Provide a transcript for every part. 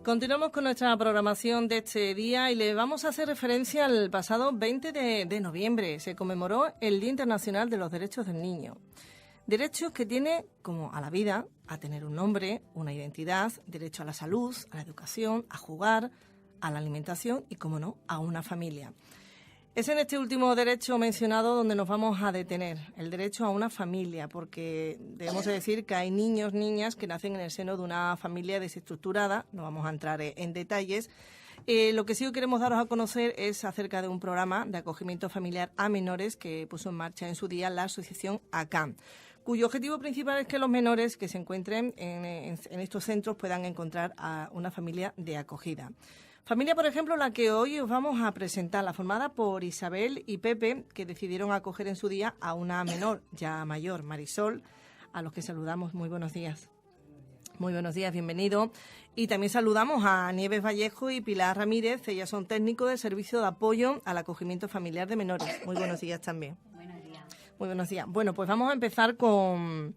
Continuamos con nuestra programación de este día y le vamos a hacer referencia al pasado 20 de noviembre. Se conmemoró el Día Internacional de los Derechos del Niño. Derechos que tiene, como a la vida, a tener un nombre, una identidad, derecho a la salud, a la educación, a jugar, a la alimentación y, como no, a una familia. Es en este último derecho mencionado donde nos vamos a detener, el derecho a una familia, porque debemos de decir que hay niños, niñas que nacen en el seno de una familia desestructurada, no vamos a entrar en detalles. Lo que sí queremos daros a conocer es acerca de un programa de acogimiento familiar a menores que puso en marcha en su día la asociación ACAM, cuyo objetivo principal es que los menores que se encuentren en estos centros puedan encontrar a una familia de acogida. Familia, por ejemplo, la que hoy os vamos a presentar, la formada por Isabel y Pepe, que decidieron acoger en su día a una menor, ya mayor, Marisol, a los que saludamos. Muy buenos días. Muy buenos días, bienvenido. Y también saludamos a Nieves Vallejo y Pilar Ramírez, ellas son técnicos del Servicio de Apoyo al Acogimiento Familiar de Menores. Muy buenos días también. Buenos días. Muy buenos días. Bueno, pues vamos a empezar con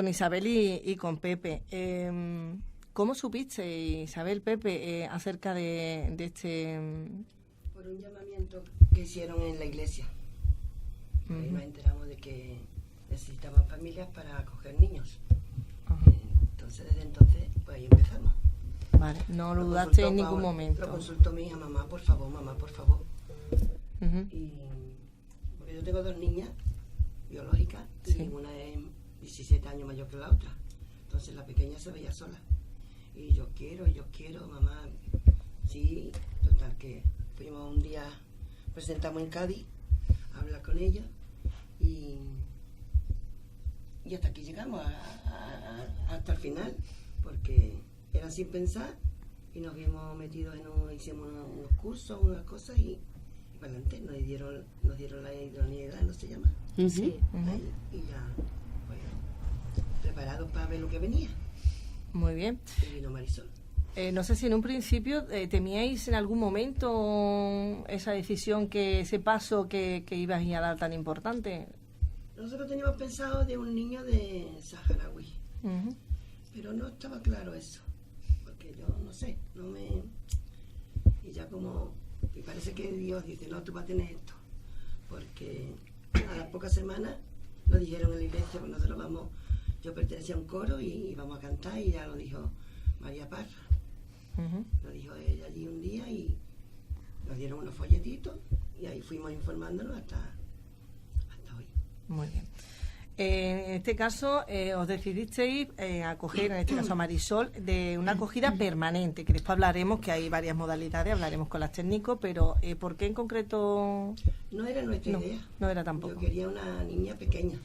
Isabel y con Pepe. ¿Cómo supiste, Isabel, Pepe, acerca de este...? Por un llamamiento que hicieron en la iglesia. Ahí nos enteramos de que necesitaban familias para acoger niños. Entonces, desde entonces, pues ahí empezamos. Vale, no lo dudaste en ningún momento. Lo consultó mi hija, mamá, por favor. Y porque yo tengo dos niñas biológicas, sí, y una es 17 años mayor que la otra. Entonces la pequeña se veía sola. Y yo quiero, mamá. Sí, total, que fuimos un día, presentamos en Cádiz, a hablar con ella y hasta aquí llegamos, hasta el final, porque era sin pensar y nos vimos metidos hicimos unos cursos, unas cosas y para adelante nos dieron la idoneidad, ¿no se llama? Sí. Ahí, y ya, pues, preparados para ver lo que venía. Muy bien. Y vino Marisol. No sé si en un principio temíais en algún momento esa decisión, ese paso que ibas a dar tan importante. Nosotros teníamos pensado de un niño de saharaui, pero no estaba claro eso, porque yo no sé, y ya como, y parece que Dios dice, no, tú vas a tener esto, porque a las pocas semanas nos dijeron en la iglesia, pues nosotros vamos, yo pertenecía a un coro y vamos a cantar y ya lo dijo María Parra. Lo dijo ella allí un día y nos dieron unos folletitos y ahí fuimos informándonos hasta hoy. Muy bien. En este caso os decidisteis acoger, en este caso a Marisol, de una acogida permanente, que después hablaremos, que hay varias modalidades, hablaremos con las técnicos, pero ¿por qué en concreto? No era nuestra idea. No era tampoco. Yo quería una niña pequeña.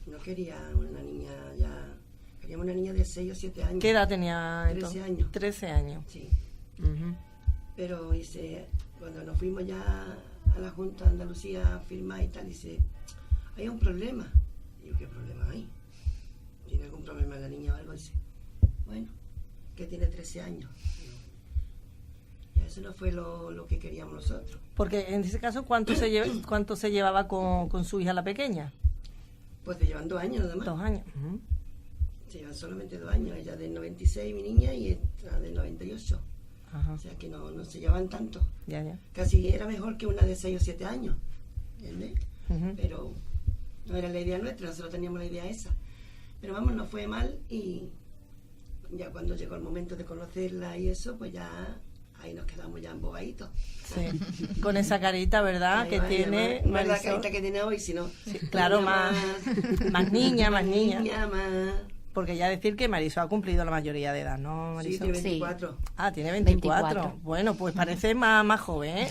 No quería una niña ya... Queríamos una niña de 6 o 7 años. ¿Qué edad tenía? 13 años. 13 años. Sí. Pero cuando nos fuimos ya a la Junta de Andalucía a firmar y tal, dice, hay un problema. Y yo, ¿qué problema hay? ¿Tiene algún problema la niña o algo? Dice, bueno, que tiene 13 años. Y eso no fue lo que queríamos nosotros. Porque en ese caso, ¿cuánto se llevaba con su hija la pequeña? Pues te llevan 2 años nada más. 2 años. Se llevan solamente 2 años. Ella del 96, mi niña, y esta del 98. Ajá. O sea que no se llevan tanto. Ya. Casi era mejor que una de 6 o 7 años. ¿Entiendes? Pero no era la idea nuestra, nosotros teníamos la idea esa. Pero vamos, no fue mal y ya cuando llegó el momento de conocerla y eso, pues ya ahí nos quedamos ya embobaditos. Sí. Con esa carita, ¿verdad? Ay, que tiene. No es la carita que tiene hoy, sino. Sí, claro, más niña. Más. Porque ya decir que Marisol ha cumplido la mayoría de edad, ¿no, Marisol? Sí, tiene 24. Sí. Ah, tiene 24. Bueno, pues parece más joven, ¿eh?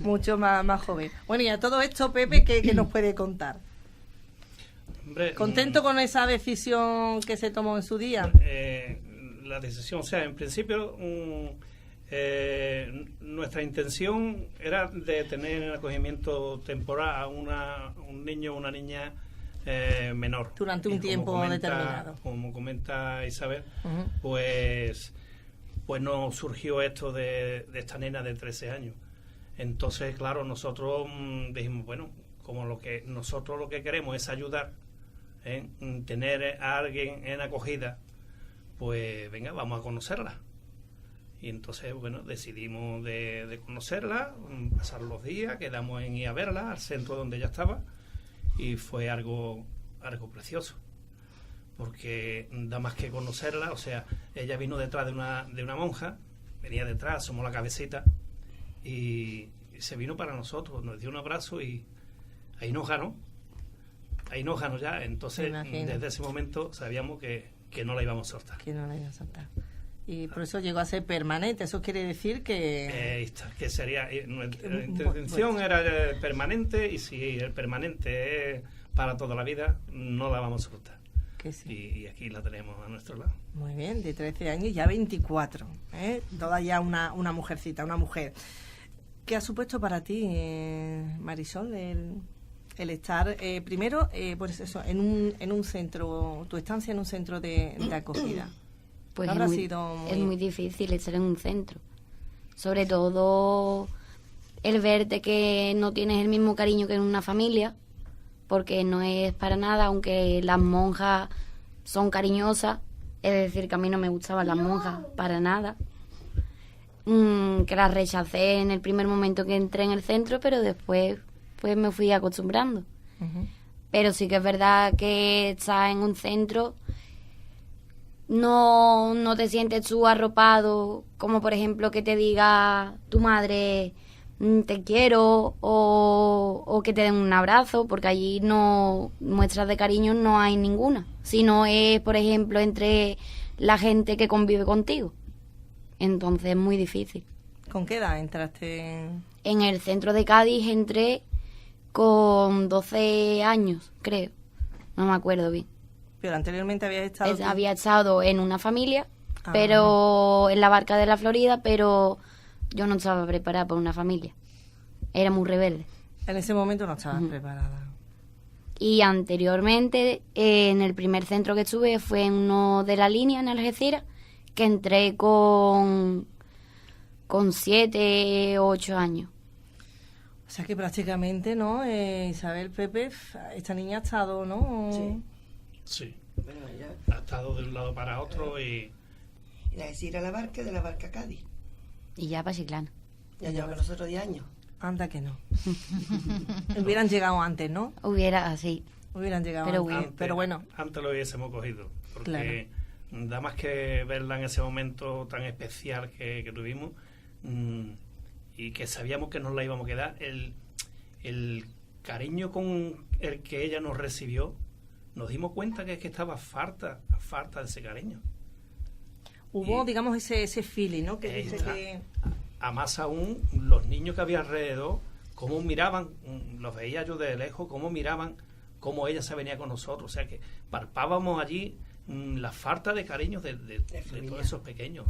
Mucho más joven. Bueno, y a todo esto, Pepe, ¿qué nos puede contar? Hombre, ¿Contento con esa decisión que se tomó en su día? La decisión, o sea, en principio nuestra intención era de tener en acogimiento temporal a un niño o una niña menor. Durante un tiempo determinado. Como comenta Isabel, pues no surgió esto de esta nena de 13 años. Entonces, claro, nosotros dijimos, bueno, como nosotros lo que queremos es ayudar, tener a alguien en acogida, pues venga, vamos a conocerla. Y entonces, bueno, decidimos de conocerla, pasar los días, quedamos en ir a verla al centro donde ella estaba, y fue algo precioso, porque da más que conocerla. O sea, ella vino detrás de una monja, venía detrás, somos la cabecita, y se vino para nosotros, nos dio un abrazo y ahí nos ganó ya. Entonces, desde ese momento sabíamos que no la íbamos a soltar. Que no la íbamos a soltar. Y por eso llegó a ser permanente. Eso quiere decir que... que sería... Nuestra intención era permanente, y si el permanente es para toda la vida, no la vamos a soltar. Que sí. Y aquí la tenemos a nuestro lado. Muy bien, de 13 años ya 24. Toda ya una mujercita, una mujer. ¿Qué ha supuesto para ti, Marisol, el estar primero, pues eso, en un centro, tu estancia en un centro de acogida? Pues es muy difícil estar en un centro, sobre todo el verte que no tienes el mismo cariño que en una familia, porque no es para nada, aunque las monjas son cariñosas, es decir, que a mí no me gustaban las monjas para nada, que las rechacé en el primer momento que entré en el centro, pero después pues me fui acostumbrando. Uh-huh. Pero sí que es verdad que estar en un centro no te sientes tú arropado, como por ejemplo que te diga tu madre te quiero, o que te den un abrazo, porque allí no muestras de cariño no hay ninguna, sino es por ejemplo entre la gente que convive contigo. Entonces es muy difícil. ¿Con qué edad entraste? En el centro de Cádiz entré con 12 años, creo, no me acuerdo bien. Pero anteriormente había estado en una familia, pero en la Barca de la Florida, pero yo no estaba preparada para una familia. Era muy rebelde. En ese momento no estabas preparada. Y anteriormente, en el primer centro que estuve fue en uno de la línea, en Algeciras, que entré con 7 o 8 años. O sea que prácticamente, ¿no? Isabel, Pepe, esta niña ha estado, ¿no? Sí. Bueno, ha estado de un lado para otro y la decir a la Barca, de la Barca a Cádiz. Y ya para Chiclana. Ya lleva con nosotros 10 años. Anda que no. Hubieran llegado antes, ¿no? Hubieran llegado antes. Pero bueno. Antes lo hubiésemos cogido. Porque da más que verla en ese momento tan especial que tuvimos, y que sabíamos que nos la íbamos a quedar. El cariño con el que ella nos recibió, nos dimos cuenta que estaba falta de ese cariño. Hubo, digamos, ese feeling, ¿no? Que dice que... A más aún, los niños que había alrededor, cómo miraban, los veía yo de lejos, cómo miraban, cómo ella se venía con nosotros. O sea que palpábamos allí la falta de cariño de todos esos pequeños.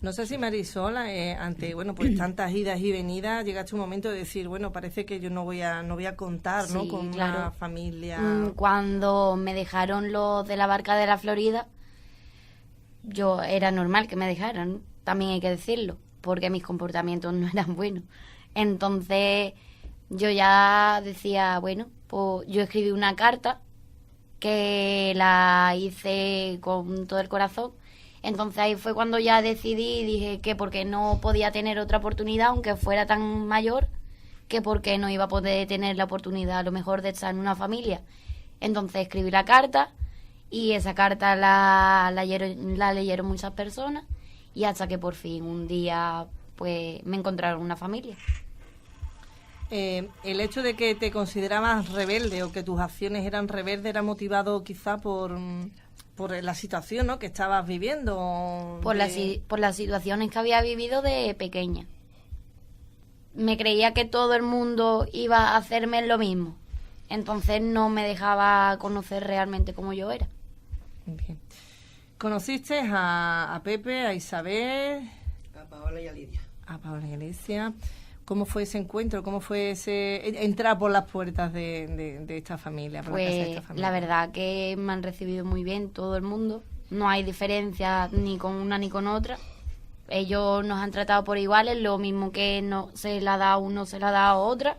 No sé si Marisol, ante pues tantas idas y venidas, llegaste un momento de decir, bueno, parece que yo no voy a contar, ¿no? Sí, con claro. Una familia. Cuando me dejaron los de la Barca de la Florida, yo era normal que me dejaran, también hay que decirlo, porque mis comportamientos no eran buenos. Entonces yo ya decía, bueno, pues yo escribí una carta que la hice con todo el corazón. Entonces ahí fue cuando ya decidí y dije que porque no podía tener otra oportunidad, aunque fuera tan mayor, que porque no iba a poder tener la oportunidad a lo mejor de estar en una familia. Entonces escribí la carta y esa carta la leyeron muchas personas, y hasta que por fin un día pues me encontraron una familia. El hecho de que te considerabas rebelde o que tus acciones eran rebeldes era motivado quizá por la situación, ¿no?, que estabas viviendo. Por las situaciones que había vivido de pequeña. Me creía que todo el mundo iba a hacerme lo mismo. Entonces no me dejaba conocer realmente cómo yo era. Bien. ¿Conociste a Pepe, a Isabel? A Paola y a Lidia. A Paola y a Alicia. ¿Cómo fue ese encuentro? ¿Cómo fue ese entrar por las puertas de esta familia? Por la casa de esta familia? La verdad que me han recibido muy bien todo el mundo. No hay diferencia ni con una ni con otra. Ellos nos han tratado por iguales, lo mismo que no se la da a uno, se la da a otra.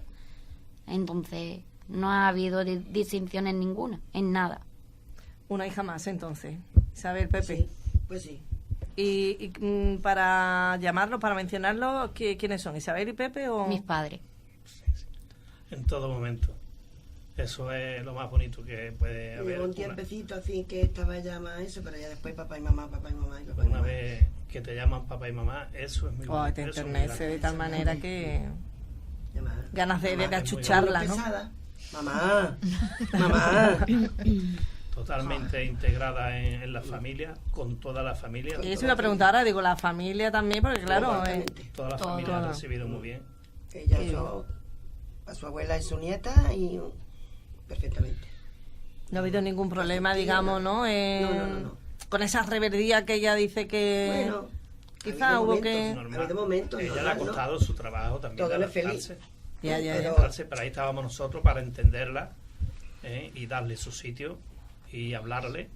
Entonces no ha habido distinciones ninguna, en nada. Una hija más, entonces. Isabel, Pepe. Sí, pues sí. Para llamarlos, para mencionarlos, ¿quiénes son? ¿Isabel y Pepe o...? Mis padres. En todo momento. Eso es lo más bonito que puede haber. Llegó un tiempecito así que estaba ya más eso, pero ya después papá y mamá, papá y mamá y papá y Una mamá. vez que te llaman papá y mamá, eso es muy bonito. Te eso es muy enternece grande. de tal manera que... Llamar. Ganas de Mamá, achucharla, ¿no? pesada. Mamá, mamá. Totalmente integrada en la familia, con toda la familia. Y eso iba a preguntar ahora, digo, la familia también, porque claro... Totalmente. Toda la Todo. familia ha recibido muy bien. Ella a su abuela y su nieta y perfectamente. No ha habido ningún problema, digamos, ¿no? No. Con esa rebeldía que ella dice que... Bueno, quizá ha habido hubo momentos, que... Normal. Ha habido momentos, Ella le ha normal, ¿no? costado su trabajo también. Todo de es feliz. adaptarse. Ya. Pero ahí estábamos nosotros para entenderla y darle su sitio y hablarle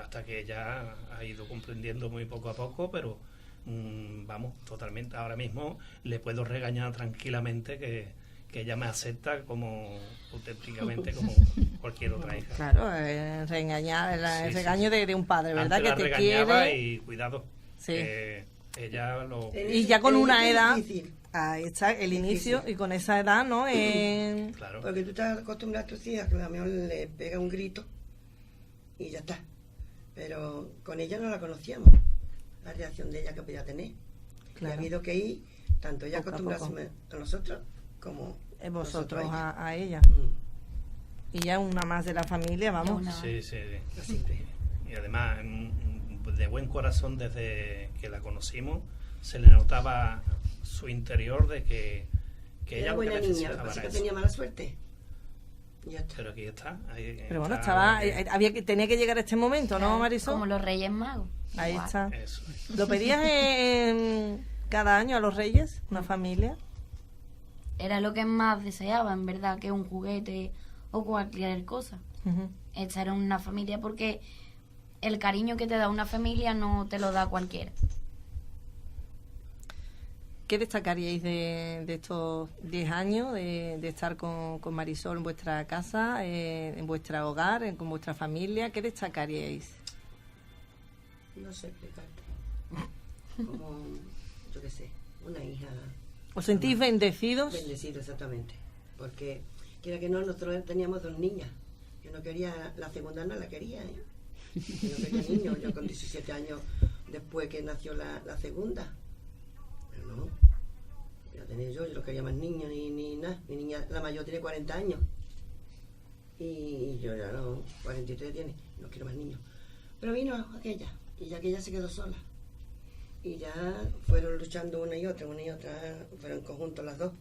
hasta que ella ha ido comprendiendo muy poco a poco, pero vamos, totalmente. Ahora mismo le puedo regañar tranquilamente que ella me acepta como auténticamente como cualquier otra hija. Claro, regañar, el regaño de un padre, ¿verdad? Antes Que la te regañaba quiere... y cuidado, Sí. que ella lo... Y ya con una edad... Difícil, Ahí está el inicio, y con esa edad, ¿no? Claro. porque tú estás acostumbrado a tus hijas que a lo mejor le pega un grito y ya está. Pero con ella no la conocíamos, la reacción de ella que podía tener. Y ha habido que ir, tanto ella Poco a acostumbrarse a nosotros como Vosotros nosotros a ella. Mm. Y ya una más de la familia, vamos. Una- Sí. Y además, de buen corazón, desde que la conocimos, se le notaba su interior de que Era ella lo que buena niña, lo que necesitaba pasa es era que eso. tenía mala suerte. Y ya está. Pero aquí está. Pero bueno, tenía que llegar a este momento, ¿no, Marisol? Como los Reyes Magos. Ahí Igual. está. Eso es. ¿Lo pedías cada año a los Reyes, una familia? Era lo que más deseaba, en verdad, que un juguete o cualquier cosa. Ujú. Estar en una familia, porque el cariño que te da una familia no te lo da cualquiera. ¿Qué destacaríais de estos 10 años de estar con Marisol en vuestra casa, en vuestro hogar, con vuestra familia? ¿Qué destacaríais? No sé explicarte. Como, yo qué sé, una hija ¿Os sentís bendecidos? bendecida, exactamente. Porque, quiera que no, nosotros teníamos 2 niñas. Yo no quería, la segunda no la quería, ¿eh? Yo no quería niños, yo con 17 años después que nació la segunda. Pero no, ya tenía yo no quería más niños ni nada. Mi niña, la mayor, tiene 40 años. Y yo ya no, 43 tiene, no quiero más niños. Pero vino aquella, y ya que ella se quedó sola. Y ya fueron luchando una y otra, fueron en conjunto las dos,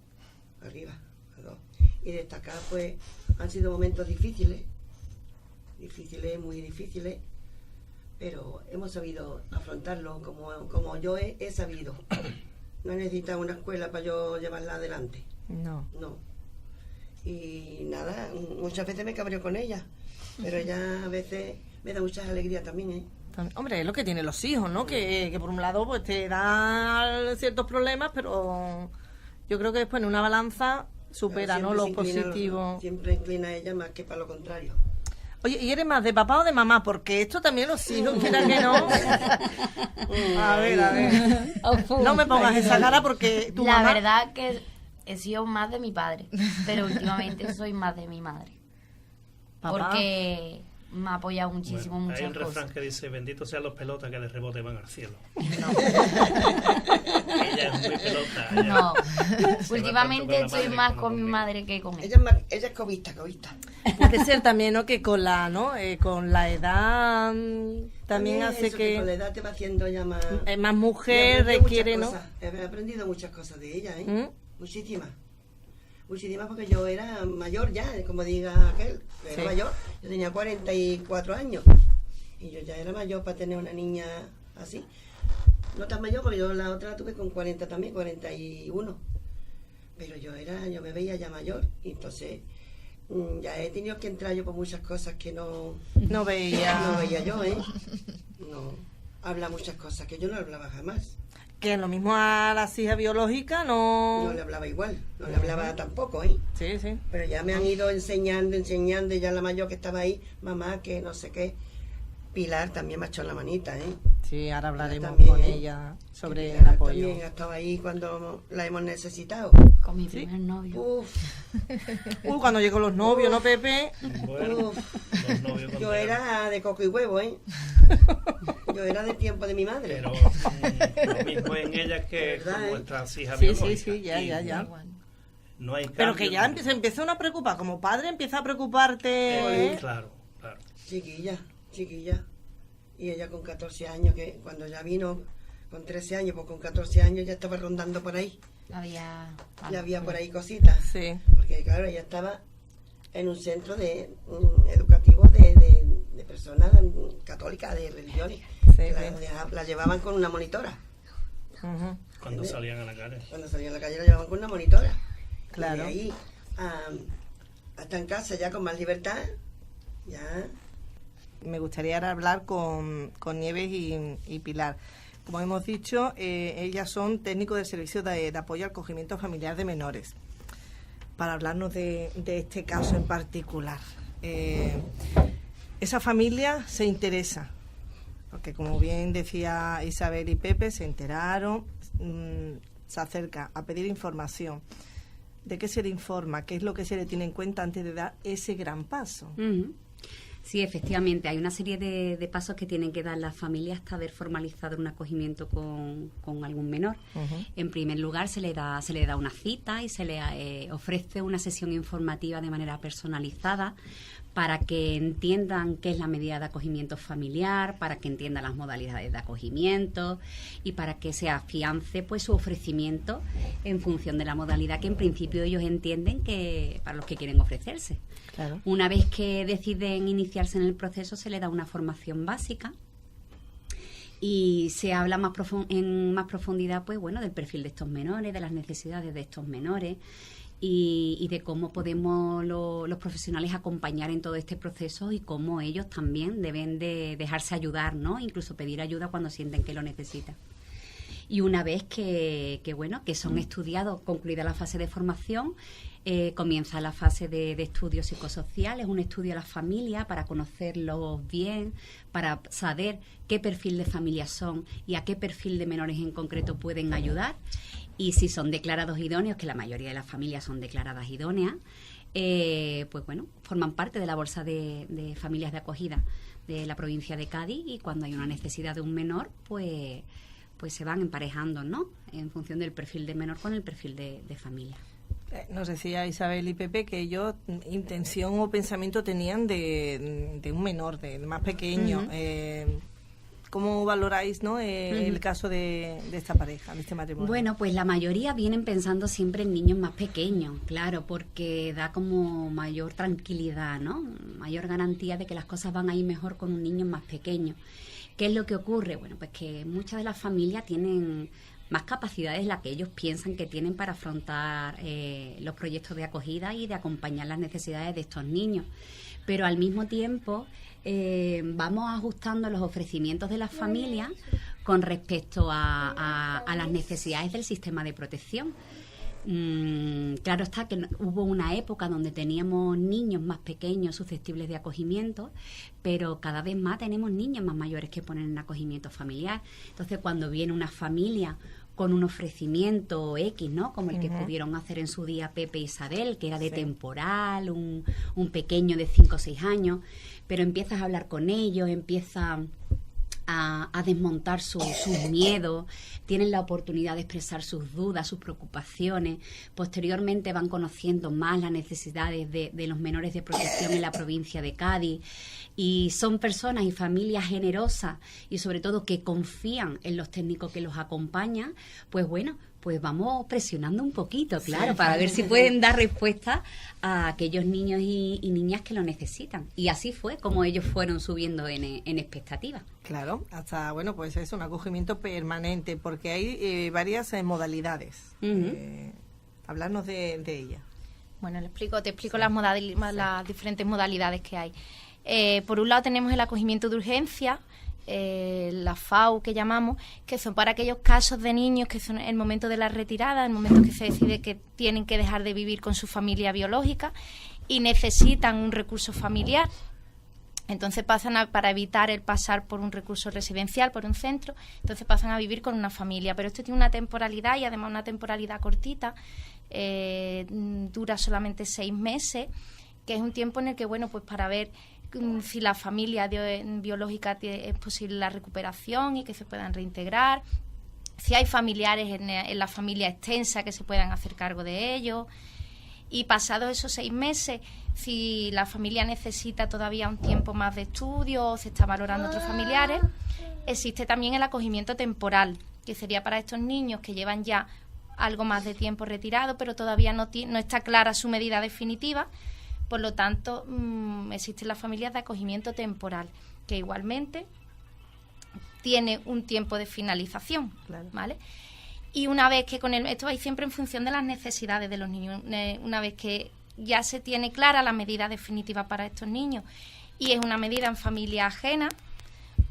arriba, las dos. Y destacar, pues, han sido momentos difíciles, muy difíciles, pero hemos sabido afrontarlo como yo he sabido. No he necesitado una escuela para yo llevarla adelante, No. no. Y nada, muchas veces me cabreo con ella, pero ella a veces me da mucha alegría también, ¿eh? Hombre, es lo que tienen los hijos, ¿no? Que por un lado pues te da ciertos problemas, pero yo creo que después en una balanza supera, ¿no? Lo positivo. Siempre inclina a ella más que para lo contrario. Oye, ¿y eres más de papá o de mamá? Porque esto también los hijos, quieran que no. A ver. No me pongas esa cara porque tu La mamá... verdad que he sido más de mi padre, pero últimamente soy más de mi madre. Papá. Porque me ha apoyado muchísimo en Bueno, hay un muchas refrán cosas. que dice: benditos sean los pelotas que de rebote van al cielo. No. Ella es muy pelota. ella No, se va últimamente tanto con la estoy madre más como con mi conmigo. madre que con Ella ella. ella es cobista. Puede ser también, ¿no? Que con la, ¿no? Con la edad también hace eso, que con la que edad te va haciendo ya más... más Y mujer aprendo requiere, muchas ¿no? cosas. He aprendido muchas cosas de ella, ¿eh? ¿Mm? Muchísimas porque yo era mayor ya, como diga aquel, que era Sí. mayor. Yo tenía 44 años y yo ya era mayor para tener una niña así. No tan mayor, porque yo la otra la tuve con 40 también, 41. Pero yo me veía ya mayor, y entonces ya he tenido que entrar yo por muchas cosas que no veía yo, ¿eh? No, habla muchas cosas que yo no hablaba jamás. Que lo mismo a las hijas biológicas no... No le hablaba igual, no le hablaba tampoco, ¿eh? Sí, sí. Pero ya me han ido enseñando, y ya la mayor que estaba ahí, mamá, que no sé qué. Pilar también me ha echado la manita, ¿eh? Sí, ahora hablaremos También, con ella sobre el Pilar apoyo. también ha estado ahí cuando la hemos necesitado. Con mi primer novio. Cuando llegó los novios, ¿no, Pepe? Bueno, los novios cuando Yo era de coco y huevo, ¿eh? Yo era del tiempo de mi madre. Pero lo mismo en ellas que ¿Verdad, con eh? nuestras hijas Sí, biológicas. sí, ya. No hay cambio. Pero que ya se empieza a preocupar. Como padre empieza a preocuparte. Claro. Chiquilla. Y ella con 14 años, que cuando ya vino con 13 años, pues con 14 años ya estaba rondando por ahí. Ya había por ahí cositas. Sí. Porque claro, ella estaba en un centro educativo de personas católicas, de religiones. Sí, La llevaban con una monitora. Ujú. Cuando salían a la calle. Cuando salían a la calle la llevaban con una monitora. Claro. Y de ahí hasta en casa ya con más libertad, ya. Me gustaría ahora hablar con Nieves y Pilar. Como hemos dicho, ellas son técnicos del Servicio de Apoyo al Acogimiento Familiar de Menores. Para hablarnos de este caso en particular. Esa familia se interesa, porque como bien decía Isabel y Pepe, se enteraron, se acerca a pedir información. ¿De qué se le informa? ¿Qué es lo que se le tiene en cuenta antes de dar ese gran paso? Sí, efectivamente, hay una serie de pasos que tienen que dar las familias hasta haber formalizado un acogimiento con algún menor. En primer lugar, se le da una cita y se le ofrece una sesión informativa de manera personalizada para que entiendan qué es la medida de acogimiento familiar, para que entiendan las modalidades de acogimiento y para que se afiance pues su ofrecimiento en función de la modalidad que en principio ellos entienden que para los que quieren ofrecerse. Claro. Una vez que deciden iniciarse en el proceso, se le da una formación básica y se habla en más profundidad pues bueno, del perfil de estos menores, de las necesidades de estos menores y de cómo podemos los profesionales acompañar en todo este proceso y cómo ellos también deben de dejarse ayudar, ¿no? Incluso pedir ayuda cuando sienten que lo necesitan. Y una vez que son estudiados, concluida la fase de formación, comienza la fase de estudio psicosocial, es un estudio a la familia para conocerlos bien, para saber qué perfil de familia son y a qué perfil de menores en concreto pueden ayudar. Y si son declarados idóneos, que la mayoría de las familias son declaradas idóneas, pues bueno, forman parte de la bolsa de familias de acogida de la provincia de Cádiz y cuando hay una necesidad de un menor, pues se van emparejando, ¿no? En función del perfil de menor con el perfil de familia. Nos decía Isabel y Pepe que ellos intención o pensamiento tenían de un menor, del más pequeño. ¿Cómo valoráis, ¿no? El caso de esta pareja, de este matrimonio? Bueno, pues la mayoría vienen pensando siempre en niños más pequeños, claro, porque da como mayor tranquilidad, ¿no? Mayor garantía de que las cosas van a ir mejor con un niño más pequeño. ¿Qué es lo que ocurre? Bueno, pues que muchas de las familias tienen más capacidades de las que ellos piensan que tienen para afrontar los proyectos de acogida y de acompañar las necesidades de estos niños. Pero al mismo tiempo vamos ajustando los ofrecimientos de las familias con respecto a las necesidades del sistema de protección. Claro está que hubo una época donde teníamos niños más pequeños susceptibles de acogimiento, pero cada vez más tenemos niños más mayores que ponen en acogimiento familiar. Entonces, cuando viene una familia con un ofrecimiento X, ¿no? Como el que pudieron hacer en su día Pepe e Isabel, que era de temporal, un pequeño de 5 o 6 años, pero empiezas a hablar con ellos, empiezas a desmontar sus miedos, tienen la oportunidad de expresar sus dudas, sus preocupaciones, posteriormente van conociendo más las necesidades de los menores de protección en la provincia de Cádiz y son personas y familias generosas y sobre todo que confían en los técnicos que los acompañan, pues bueno, pues vamos presionando un poquito, claro, para ver si pueden dar respuesta a aquellos niños y niñas que lo necesitan. Y así fue como ellos fueron subiendo en expectativas. Claro, hasta, bueno, pues es un acogimiento permanente, porque hay varias modalidades. Hablarnos de ella. Bueno, te explico las diferentes modalidades que hay. Por un lado tenemos el acogimiento de urgencia, la FAU que llamamos, que son para aquellos casos de niños que son el momento de la retirada, el momento que se decide que tienen que dejar de vivir con su familia biológica y necesitan un recurso familiar. Entonces para evitar el pasar por un recurso residencial, por un centro, entonces pasan a vivir con una familia. Pero esto tiene una temporalidad y además una temporalidad cortita, dura solamente 6 meses, que es un tiempo en el que, bueno, pues para ver si la familia biológica es posible la recuperación y que se puedan reintegrar, si hay familiares en la familia extensa que se puedan hacer cargo de ellos. Y pasados esos 6 meses, si la familia necesita todavía un tiempo más de estudio o se está valorando otros familiares, existe también el acogimiento temporal, que sería para estos niños que llevan ya algo más de tiempo retirado, pero todavía no está clara su medida definitiva. Por lo tanto, existen las familias de acogimiento temporal, que igualmente tiene un tiempo de finalización, claro, ¿vale? Y una vez que esto va siempre en función de las necesidades de los niños, una vez que ya se tiene clara la medida definitiva para estos niños y es una medida en familia ajena,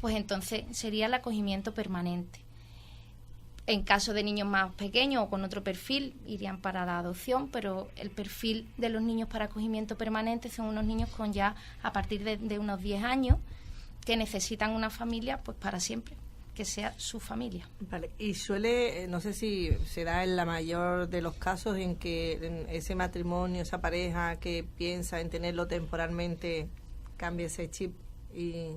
pues entonces sería el acogimiento permanente. En caso de niños más pequeños o con otro perfil, irían para la adopción, pero el perfil de los niños para acogimiento permanente son unos niños con ya a partir de unos 10 años que necesitan una familia pues para siempre, que sea su familia. Vale, y suele, no sé si se da en la mayor de los casos en que ese matrimonio, esa pareja que piensa en tenerlo temporalmente, cambia ese chip y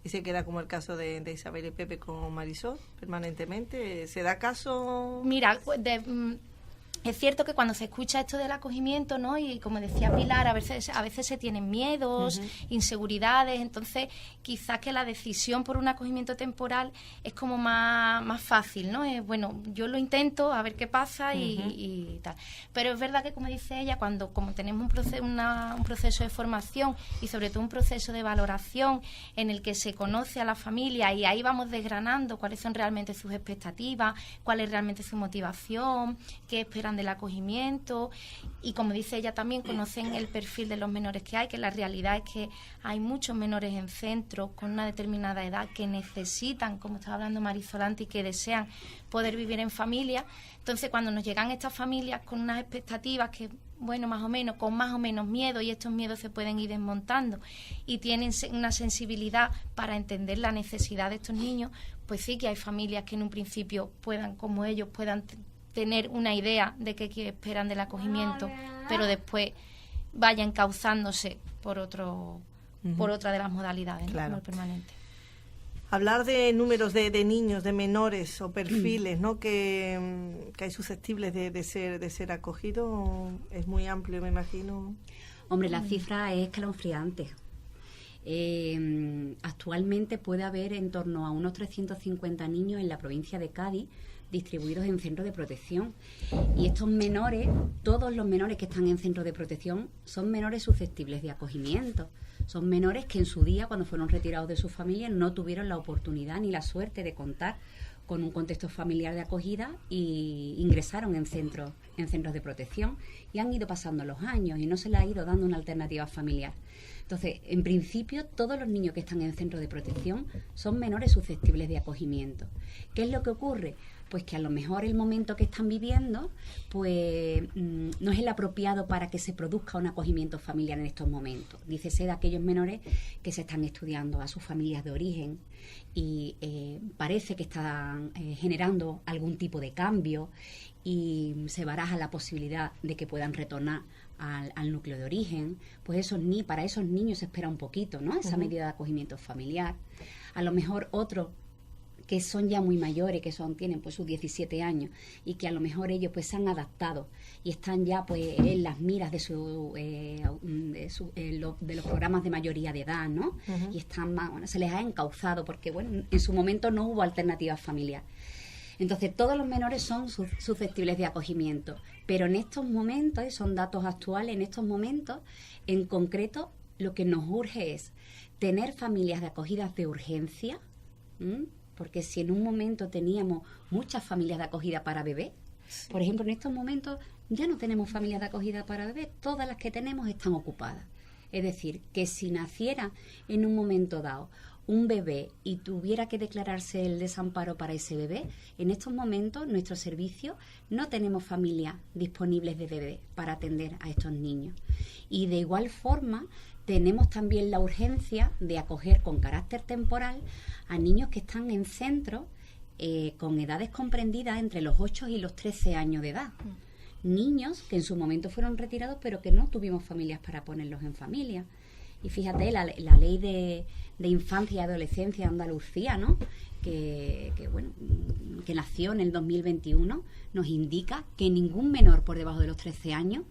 se queda como el caso de Isabel y Pepe con Marisol permanentemente. ¿Se da caso? Mira, es cierto que cuando se escucha esto del acogimiento, ¿no? Y como decía Pilar, a veces se tienen miedos, inseguridades, entonces quizás que la decisión por un acogimiento temporal es como más fácil, ¿no? Bueno, yo lo intento, a ver qué pasa y tal. Pero es verdad que, como dice ella, como tenemos un proceso de formación y sobre todo un proceso de valoración en el que se conoce a la familia y ahí vamos desgranando cuáles son realmente sus expectativas, cuál es realmente su motivación, qué esperan del acogimiento, y como dice ella también conocen el perfil de los menores que hay, que la realidad es que hay muchos menores en centros con una determinada edad que necesitan, como estaba hablando Marisol antes, y que desean poder vivir en familia. Entonces cuando nos llegan estas familias con unas expectativas que, bueno, más o menos, con más o menos miedo, y estos miedos se pueden ir desmontando y tienen una sensibilidad para entender la necesidad de estos niños, pues sí que hay familias que en un principio puedan tener una idea de qué esperan del acogimiento, pero después vayan causándose por otra de las modalidades, claro, ¿no? El permanente. Hablar de números de niños, de menores o perfiles, ¿no? que hay susceptibles de ser acogidos es muy amplio, me imagino. Hombre, la cifra es escalofriante. Actualmente puede haber en torno a unos 350 niños en la provincia de Cádiz distribuidos en centros de protección, y estos menores, todos los menores que están en centros de protección son menores susceptibles de acogimiento, son menores que en su día, cuando fueron retirados de sus familias, no tuvieron la oportunidad ni la suerte de contar con un contexto familiar de acogida y ingresaron en centros de protección y han ido pasando los años y no se les ha ido dando una alternativa familiar. Entonces, en principio, todos los niños que están en centros de protección son menores susceptibles de acogimiento. ¿Qué es lo que ocurre? Pues que a lo mejor el momento que están viviendo pues no es el apropiado para que se produzca un acogimiento familiar en estos momentos. Dícese de aquellos menores que se están estudiando a sus familias de origen y parece que están generando algún tipo de cambio y se baraja la posibilidad de que puedan retornar al núcleo de origen. Pues para esos niños se espera un poquito, ¿no? Esa medida de acogimiento familiar. A lo mejor otros que son ya muy mayores, tienen pues sus 17 años y que a lo mejor ellos pues se han adaptado y están ya pues en las miras de los programas de mayoría de edad, ¿no? Y están se les ha encauzado porque en su momento no hubo alternativa familiar. Entonces todos los menores son susceptibles de acogimiento, pero en estos momentos, son datos actuales, en estos momentos en concreto lo que nos urge es tener familias de acogidas de urgencia, porque si en un momento teníamos muchas familias de acogida para bebés, por ejemplo, en estos momentos ya no tenemos familias de acogida para bebés, todas las que tenemos están ocupadas. Es decir, que si naciera en un momento dado un bebé y tuviera que declararse el desamparo para ese bebé, en estos momentos nuestro servicio no tenemos familias disponibles de bebés para atender a estos niños. Y de igual forma tenemos también la urgencia de acoger con carácter temporal a niños que están en centros con edades comprendidas entre los 8 y los 13 años de edad. Niños que en su momento fueron retirados, pero que no tuvimos familias para ponerlos en familia. Y fíjate, la ley de infancia y adolescencia de Andalucía, ¿no? que nació en el 2021, nos indica que ningún menor por debajo de los 13 años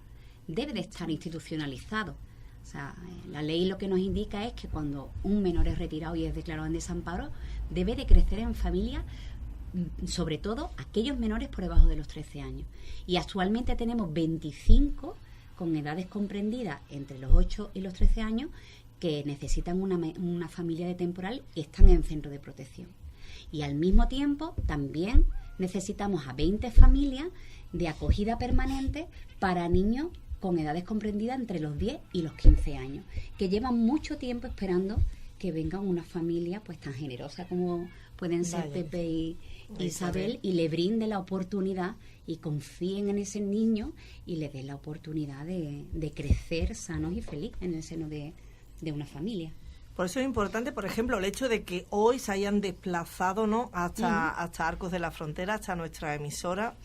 debe de estar institucionalizado. O sea, la ley lo que nos indica es que cuando un menor es retirado y es declarado en desamparo, debe de crecer en familia, sobre todo aquellos menores por debajo de los 13 años. Y actualmente tenemos 25 con edades comprendidas entre los 8 y los 13 años que necesitan una familia de temporal y están en centro de protección. Y al mismo tiempo también necesitamos a 20 familias de acogida permanente para niños con edades comprendidas entre los 10 y los 15 años, que llevan mucho tiempo esperando que venga una familia pues tan generosa como pueden ser Pepe y Isabel, y le brinde la oportunidad y confíen en ese niño y le den la oportunidad de crecer sanos y feliz en el seno de una familia. Por eso es importante, por ejemplo, el hecho de que hoy se hayan desplazado, ¿no?, hasta Arcos de la Frontera, hasta nuestra emisora.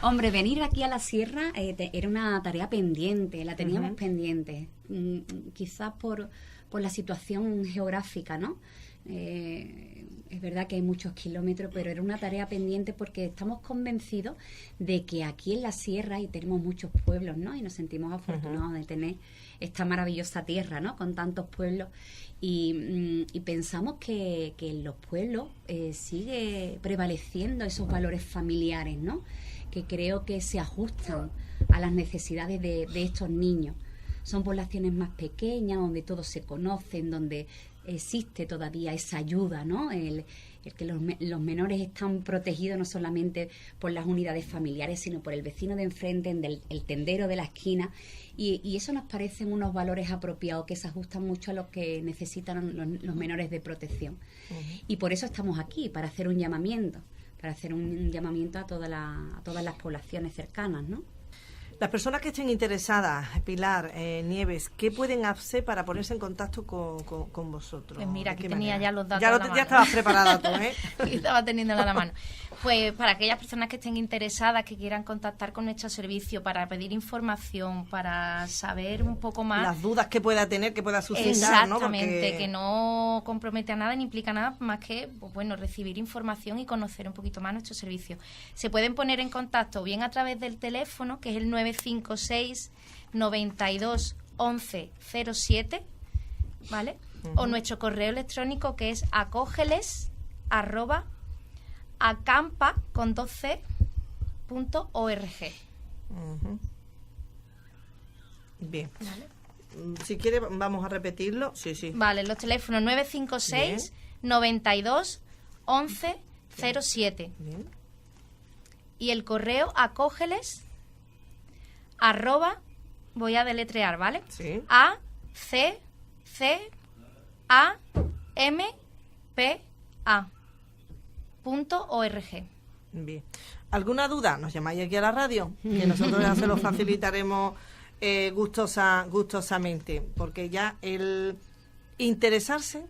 Hombre, venir aquí a la sierra era una tarea pendiente, la teníamos pendiente, quizás por la situación geográfica, ¿no? Es verdad que hay muchos kilómetros, pero era una tarea pendiente porque estamos convencidos de que aquí en la sierra, y tenemos muchos pueblos, ¿no?, y nos sentimos afortunados de tener esta maravillosa tierra, ¿no?, con tantos pueblos, y pensamos que en los pueblos sigue prevaleciendo esos valores familiares, ¿no?, que creo que se ajustan a las necesidades de estos niños. Son poblaciones más pequeñas, donde todos se conocen, donde existe todavía esa ayuda, ¿no? El que los menores están protegidos no solamente por las unidades familiares, sino por el vecino de enfrente, el tendero de la esquina, y eso nos parecen unos valores apropiados que se ajustan mucho a lo que necesitan los menores de protección. Y por eso estamos aquí, para hacer un llamamiento a todas las poblaciones cercanas, ¿no? Las personas que estén interesadas, Pilar, Nieves, ¿qué pueden hacer para ponerse en contacto con vosotros? Pues mira, aquí tenía ya los datos ya estabas preparada tú, ¿eh? Estaba teniéndola a la mano. Pues para aquellas personas que estén interesadas, que quieran contactar con nuestro servicio para pedir información, para saber un poco más... Las dudas que pueda tener, que pueda suscitar, exactamente, ¿no? Porque... que no compromete a nada ni implica nada más que, pues bueno, recibir información y conocer un poquito más nuestro servicio. Se pueden poner en contacto bien a través del teléfono, que es el 956 92 11 07, ¿vale? O nuestro correo electrónico, que es acogeles@acampa.org. Bien. ¿Vale? Si quiere, vamos a repetirlo. Sí. Vale, los teléfonos 956 92 11 07. Bien. Y el correo acogeles voy a deletrear, ¿vale? Sí. ACCAMPA.org. Bien. ¿Alguna duda? Nos llamáis aquí a la radio, que nosotros ya se lo facilitaremos gustosamente, porque ya el interesarse,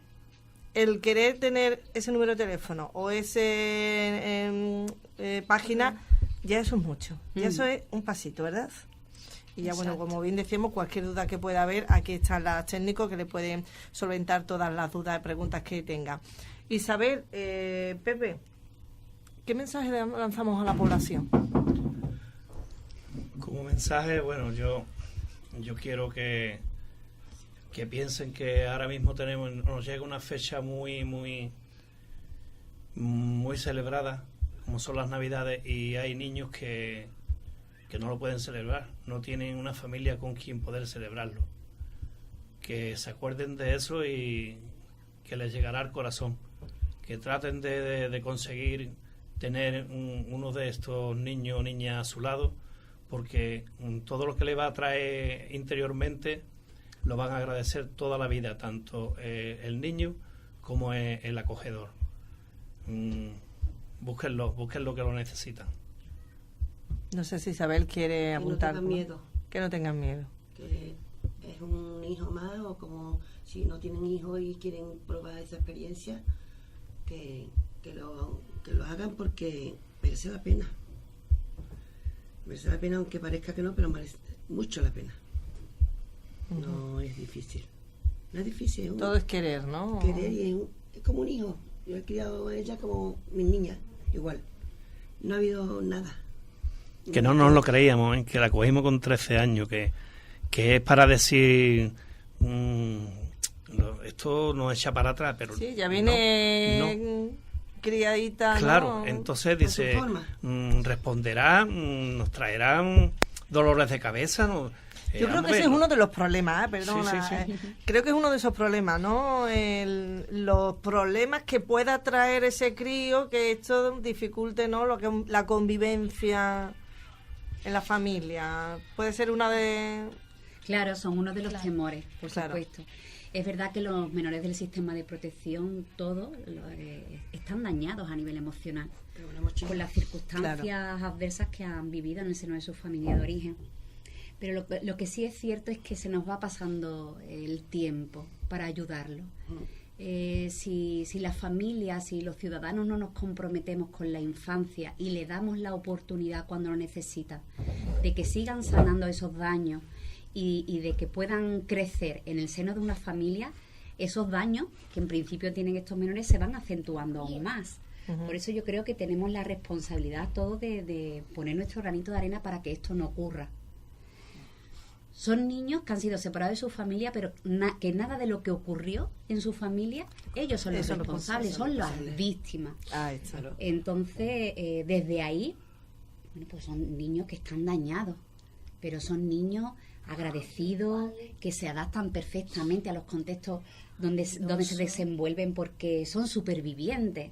el querer tener ese número de teléfono o ese página, ya eso es mucho. Ya eso es un pasito, ¿verdad? Y ya, bueno, como bien decíamos, cualquier duda que pueda haber, aquí están los técnicos que le pueden solventar todas las dudas y preguntas que tenga. Isabel, Pepe, ¿qué mensaje lanzamos a la población? Como mensaje, bueno, yo quiero que piensen que ahora mismo nos llega una fecha muy celebrada, como son las Navidades, y hay niños que no lo pueden celebrar, no tienen una familia con quien poder celebrarlo. Que se acuerden de eso y que les llegará al corazón. Que traten de conseguir tener uno de estos niños o niñas a su lado, porque todo lo que le va a traer interiormente lo van a agradecer toda la vida, tanto el niño como el acogedor. Búsquenlo que lo necesitan. No sé si Isabel quiere apuntar. Que no tengan miedo. Que no tengan miedo. Que es un hijo más, o como si no tienen hijos y quieren probar esa experiencia, que lo hagan, porque merece la pena. Merece la pena, aunque parezca que no, pero merece mucho la pena. No es difícil. No es difícil. Todo es querer, ¿no? Querer, y es como un hijo. Yo he criado a ella como mis niñas, igual. No ha habido nada. Que no nos lo creíamos, ¿eh? Que la cogimos con 13 años, que es para decir... esto nos echa para atrás, pero... Sí, ya viene no. criadita, Claro, ¿no? entonces dice, responderá, nos traerá dolores de cabeza, ¿no? Yo creo que ese es uno de los problemas, perdona. Sí. Creo que es uno de esos problemas, ¿no? Los problemas que pueda traer ese crío, que esto dificulte, ¿no? Lo que la convivencia en la familia. Puede ser una de... Claro, son uno de los temores, por supuesto. Es verdad que los menores del sistema de protección, todos, están dañados a nivel emocional por las circunstancias adversas que han vivido en el seno de su familia de origen. Pero lo que sí es cierto es que se nos va pasando el tiempo para ayudarlo. Si las familias, si los ciudadanos no nos comprometemos con la infancia y le damos la oportunidad cuando lo necesitan, de que sigan sanando esos daños y de que puedan crecer en el seno de una familia, esos daños que en principio tienen estos menores se van acentuando aún más. Por eso yo creo que tenemos la responsabilidad todos de poner nuestro granito de arena para que esto no ocurra. Son niños que han sido separados de su familia, pero que nada de lo que ocurrió en su familia, ellos son los responsables, son las víctimas. Entonces, desde ahí, bueno, pues son niños que están dañados, pero son niños agradecidos, que se adaptan perfectamente a los contextos donde se desenvuelven, porque son supervivientes.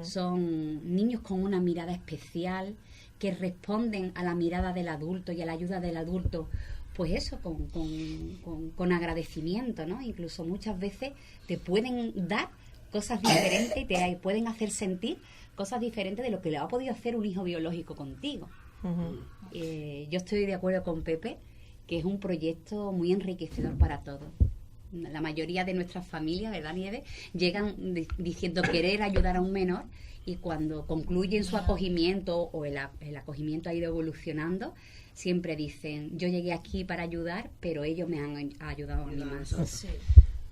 Son niños con una mirada especial, que responden a la mirada del adulto y a la ayuda del adulto, pues eso, con agradecimiento, ¿no? Incluso muchas veces te pueden dar cosas diferentes y te pueden hacer sentir cosas diferentes de lo que le ha podido hacer un hijo biológico contigo. Yo estoy de acuerdo con Pepe, que es un proyecto muy enriquecedor para todos. La mayoría de nuestras familias, ¿verdad, Nieves?, llegan diciendo querer ayudar a un menor, y cuando concluyen su acogimiento o el acogimiento ha ido evolucionando, siempre dicen, yo llegué aquí para ayudar, pero ellos me han ayudado a mí más.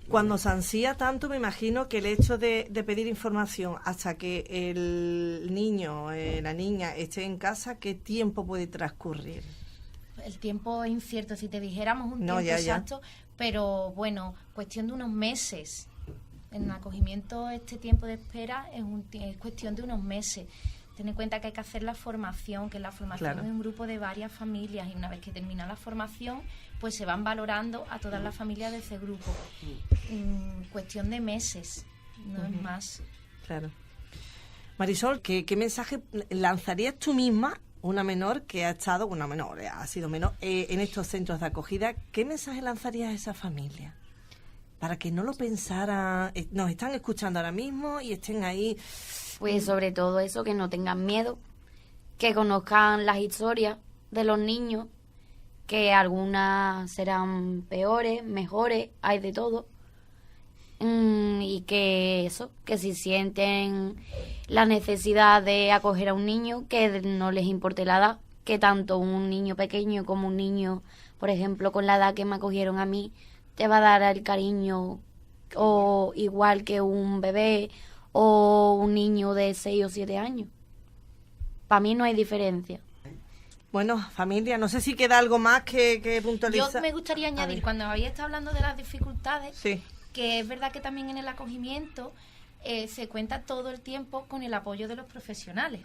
Cuando se ansía tanto, me imagino que el hecho de pedir información hasta que el niño, la niña esté en casa, ¿qué tiempo puede transcurrir? El tiempo es incierto, si te dijéramos un tiempo exacto, pero bueno, cuestión de unos meses. En el acogimiento este tiempo de espera es cuestión de unos meses. Ten en cuenta que hay que hacer la formación, que la formación es un grupo de varias familias, y una vez que termina la formación, pues se van valorando a todas las familias de ese grupo. Cuestión de meses, no es más. Claro. Marisol, ¿qué mensaje lanzarías tú misma, una menor que ha sido menor en estos centros de acogida? ¿Qué mensaje lanzarías a esa familia? Para que no lo pensara, nos están escuchando ahora mismo y estén ahí. Pues sobre todo eso, que no tengan miedo, que conozcan las historias de los niños, que algunas serán peores, mejores, hay de todo. Y que si sienten la necesidad de acoger a un niño, que no les importe la edad, que tanto un niño pequeño como un niño, por ejemplo, con la edad que me acogieron a mí, te va a dar el cariño o igual que un bebé o un niño de 6 o 7 años. Para mí no hay diferencia. Bueno, familia, no sé si queda algo más que puntualizar. Yo me gustaría añadir, cuando había estado hablando de las dificultades, sí, que es verdad que también en el acogimiento se cuenta todo el tiempo con el apoyo de los profesionales,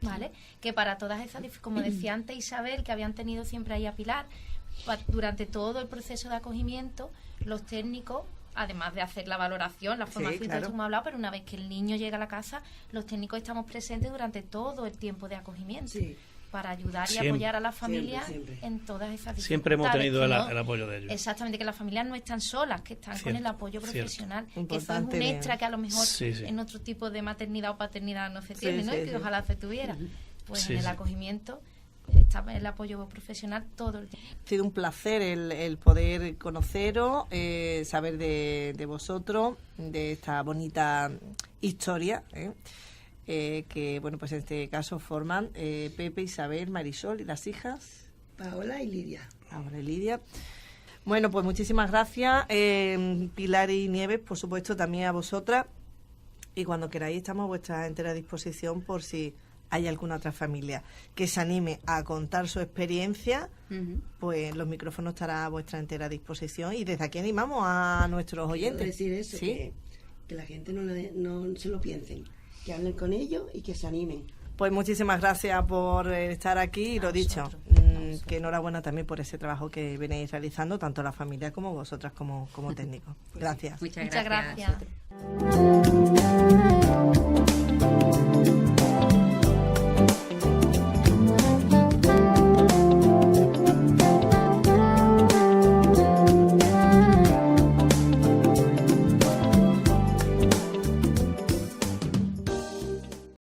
¿vale? Que para todas esas, como decía antes Isabel, que habían tenido siempre ahí a Pilar, durante todo el proceso de acogimiento, los técnicos, además de hacer la valoración, la formación, todo esto hemos hablado, pero una vez que el niño llega a la casa, los técnicos estamos presentes durante todo el tiempo de acogimiento, para ayudar y apoyar a las familias en todas esas dificultades. Siempre hemos tenido el apoyo de ellos. Exactamente, que las familias no están solas, que están con el apoyo profesional, que eso es un extra que a lo mejor en otro tipo de maternidad o paternidad no se tiene, ¿no? Y que ojalá se tuviera. Pues en el acogimiento está el apoyo profesional todo el tiempo. Ha sido un placer el poder conoceros, saber de vosotros, de esta bonita historia, que, bueno, pues en este caso forman Pepe, Isabel, Marisol y las hijas. Paola y Lidia. Paola y Lidia. Bueno, pues muchísimas gracias, Pilar y Nieves, por supuesto, también a vosotras. Y cuando queráis estamos a vuestra entera disposición por si hay alguna otra familia que se anime a contar su experiencia, pues los micrófonos estarán a vuestra entera disposición. Y desde aquí animamos a nuestros oyentes. Quiero decir eso, ¿sí? que la gente no se lo piensen, que hablen con ellos y que se animen. Pues muchísimas gracias por estar aquí y lo dicho, que enhorabuena también por ese trabajo que venéis realizando, tanto la familia como vosotras como técnicos. Gracias. Muchas Muchas gracias. gracias.